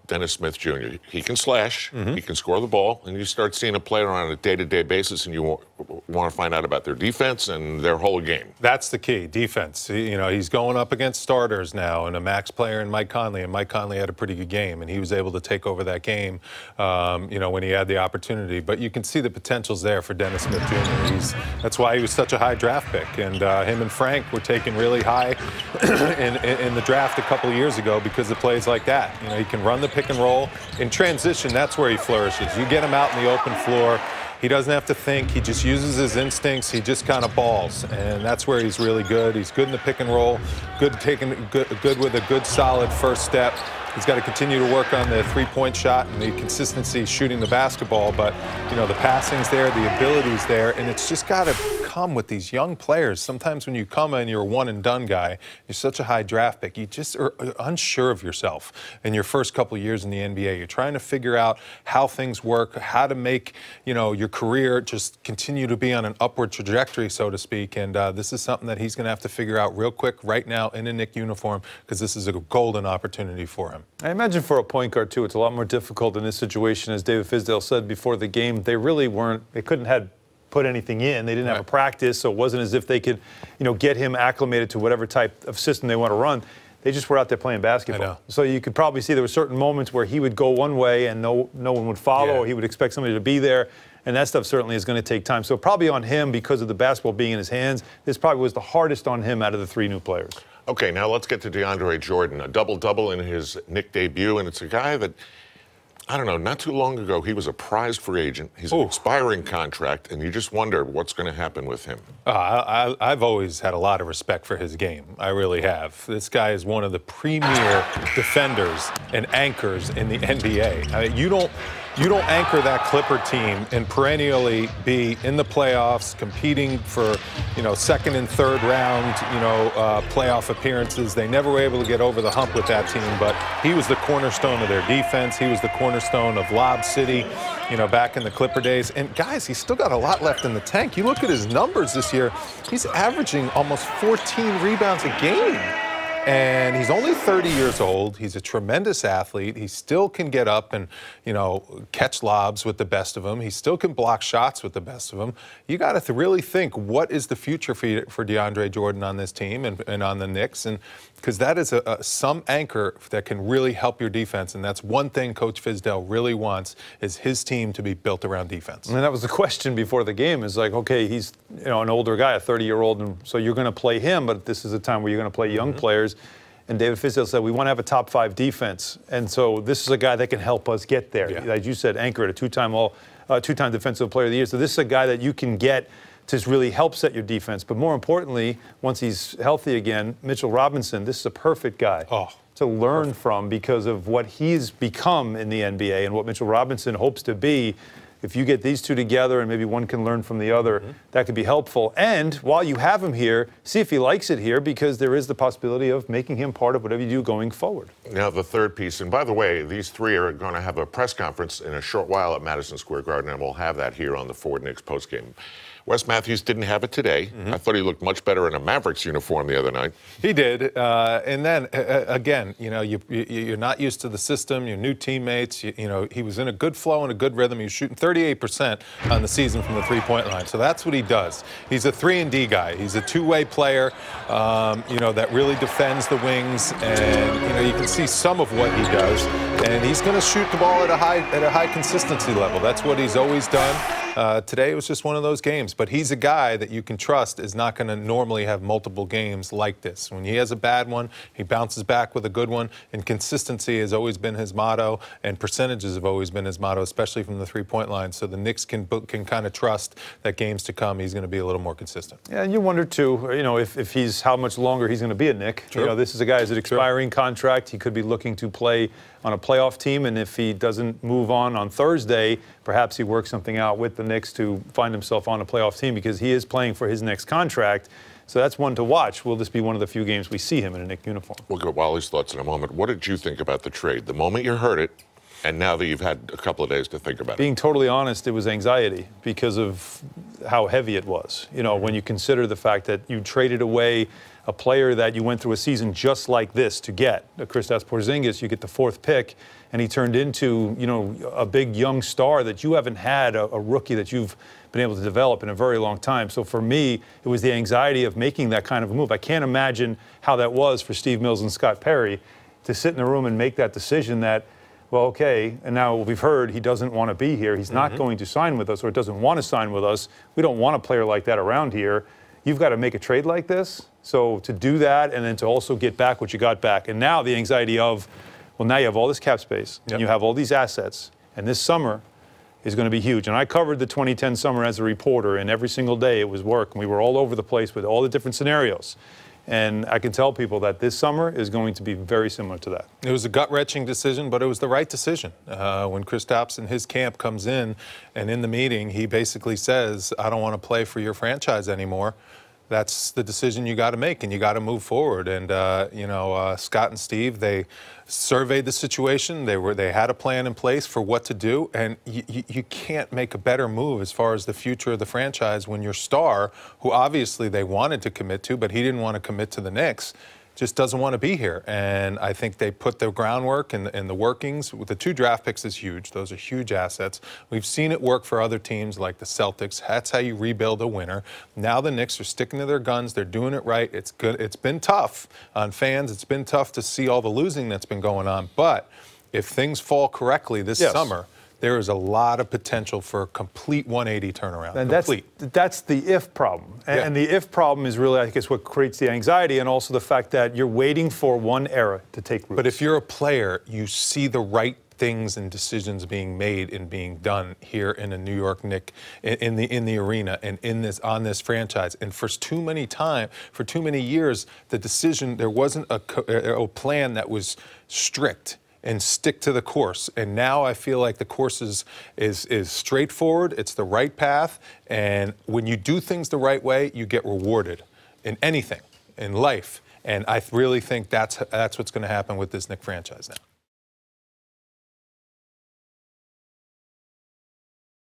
Dennis Smith Jr. He can slash, he can score the ball, and you start seeing a player on a day-to-day basis, and you want to find out about their defense and their whole game. That's the key, defense. You know, he's going up against starters now and a max player in Mike Conley, and Mike Conley had a pretty good game, and he was able to take over that game, you know, when he had the opportunity. But you can see the potential's there for Dennis Smith Jr. That's why he was such a high draft pick, and him and Frank were taken really high in the draft a couple of years ago because of plays like that. You know, he can run the pick and roll. In transition, that's where he flourishes. You get him out in the open floor. He doesn't have to think. He just uses his instincts. He just kind of balls, and that's where he's really good. He's good in the pick and roll, good with a good solid first step. He's got to continue to work on the three-point shot and the consistency shooting the basketball, but, you know, the passing's there, the ability's there, and it's just got to come with these young players. Sometimes when you come in, you're a one-and-done guy. You're such a high draft pick. You just are unsure of yourself in your first couple of years in the NBA. You're trying to figure out how things work, how to make, you know, your career just continue to be on an upward trajectory, so to speak, and this is something that he's going to have to figure out real quick right now in a Knick uniform because this is a golden opportunity for him. I imagine for a point guard, too, it's a lot more difficult in this situation. As David Fizdale said before the game, they really weren't, they couldn't have put anything in. They didn't have a practice, so it wasn't as if they could, you know, get him acclimated to whatever type of system they want to run. They just were out there playing basketball. So you could probably see there were certain moments where he would go one way and no one would follow, or he would expect somebody to be there. And that stuff certainly is going to take time. So probably on him, because of the basketball being in his hands, this probably was the hardest on him out of the three new players. Okay, now let's get to DeAndre Jordan. A double-double in his Knick debut, and it's a guy that, I don't know, not too long ago, he was a prized free agent. He's an expiring contract, and you just wonder what's going to happen with him. I've always had a lot of respect for his game. I really have. This guy is one of the premier defenders and anchors in the NBA. I mean, you don't anchor that Clipper team and perennially be in the playoffs, competing for, you know, second and third round, you know, playoff appearances. They never were able to get over the hump with that team, but he was the cornerstone of their defense. He was the cornerstone of Lob City, you know, back in the Clipper days. And guys, he's still got a lot left in the tank. You look at his numbers this year, he's averaging almost 14 rebounds a game. And he's only 30 years old. He's a tremendous athlete. He still can get up and, you know, catch lobs with the best of them. He still can block shots with the best of them. You got to really think, what is the future for DeAndre Jordan on this team and on the Knicks? And because that is some anchor that can really help your defense. And that's one thing Coach Fizdale really wants, is his team to be built around defense. And that was the question before the game, is like, okay, he's, you know, an older guy, a 30-year-old, and so you're going to play him, but this is a time where you're going to play young players. And David Fizdale said, we want to have a top-5 defense. And so this is a guy that can help us get there. As you said, anchor, a two-time Defensive Player of the Year. So this is a guy that you can get to really help set your defense. But more importantly, once he's healthy again, Mitchell Robinson, this is a perfect guy to learn from because of what he's become in the NBA and what Mitchell Robinson hopes to be. If you get these two together and maybe one can learn from the other, that could be helpful. And while you have him here, see if he likes it here, because there is the possibility of making him part of whatever you do going forward. Now, the third piece, and by the way, these three are going to have a press conference in a short while at Madison Square Garden, and we'll have that here on the Ford Knicks postgame. Wes Matthews didn't have it today. I thought he looked much better in a Mavericks uniform the other night. He did. And then, again, you know, you're not used to the system, your new teammates. You know, he was in a good flow and a good rhythm. He was shooting 38% on the season from the three-point line. So that's what he does. He's a 3-and-D guy. He's a two-way player, you know, that really defends the wings. And, you know, you can see some of what he does. And he's going to shoot the ball at a high consistency level. That's what he's always done. Today it was just one of those games. But he's a guy that you can trust is not going to normally have multiple games like this. When he has a bad one, he bounces back with a good one. And consistency has always been his motto, and percentages have always been his motto, especially from the three-point line. So the Knicks can kind of trust that games to come, he's going to be a little more consistent. Yeah, and you wonder, too, you know, if he's how much longer he's going to be a Knick. You know, this is a guy who's an expiring contract. He could be looking to play on a playoff team, and if he doesn't move on Thursday, perhaps he works something out with the Knicks to find himself on a playoff team, because he is playing for his next contract. So that's one to watch. Will this be one of the few games we see him in a Knick uniform? We'll get Wally's thoughts in a moment. What did you think about the trade? The moment you heard it, And now that you've had a couple of days to think about it. Being totally honest, it was anxiety because of how heavy it was. You know, when you consider the fact that you traded away a player that you went through a season just like this to get, Kristaps Porzingis, you get the 4th pick, and he turned into, you know, a big young star that you haven't had, a rookie that you've been able to develop in a very long time. So for me, it was the anxiety of making that kind of a move. I can't imagine how that was for Steve Mills and Scott Perry to sit in the room and make that decision that, well, okay, and now we've heard he doesn't want to be here. He's not going to sign with us, or doesn't want to sign with us. We don't want a player like that around here. You've got to make a trade like this. So to do that and then to also get back what you got back. And now the anxiety of, well, now you have all this cap space, and you have all these assets, and this summer is going to be huge. And I covered the 2010 summer as a reporter, and every single day it was work. And we were all over the place with all the different scenarios. And I can tell people that this summer is going to be very similar to that. It was a gut-wrenching decision, but it was the right decision. When Kristaps and his camp comes in, and in the meeting, he basically says, I don't want to play for your franchise anymore. That's the decision you got to make, and you got to move forward. And you know, Scott and Steve, they surveyed the situation. They had a plan in place for what to do, and you can't make a better move as far as the future of the franchise when your star, who obviously they wanted to commit to, but he didn't want to commit to the Knicks, just doesn't want to be here. And I think they put the groundwork and the workings. With the 2 draft picks is huge. Those are huge assets. We've seen it work for other teams like the Celtics. That's how you rebuild a winner. Now the Knicks are sticking to their guns. They're doing it right. It's good. It's been tough on fans. It's been tough to see all the losing that's been going on. But if things fall correctly this summer, there is a lot of potential for a complete 180 turnaround. And that's the if problem. And the if problem is really, I guess, what creates the anxiety, and also the fact that you're waiting for one era to take root. But if you're a player, you see the right things and decisions being made and being done here in a New York Knicks, in the arena and on this franchise. And for too many years, the decision, there wasn't a plan that was strict and stick to the course. And now I feel like the course is straightforward. It's the right path. And when you do things the right way, you get rewarded in anything, in life. And I really think that's what's going to happen with this Knicks franchise now.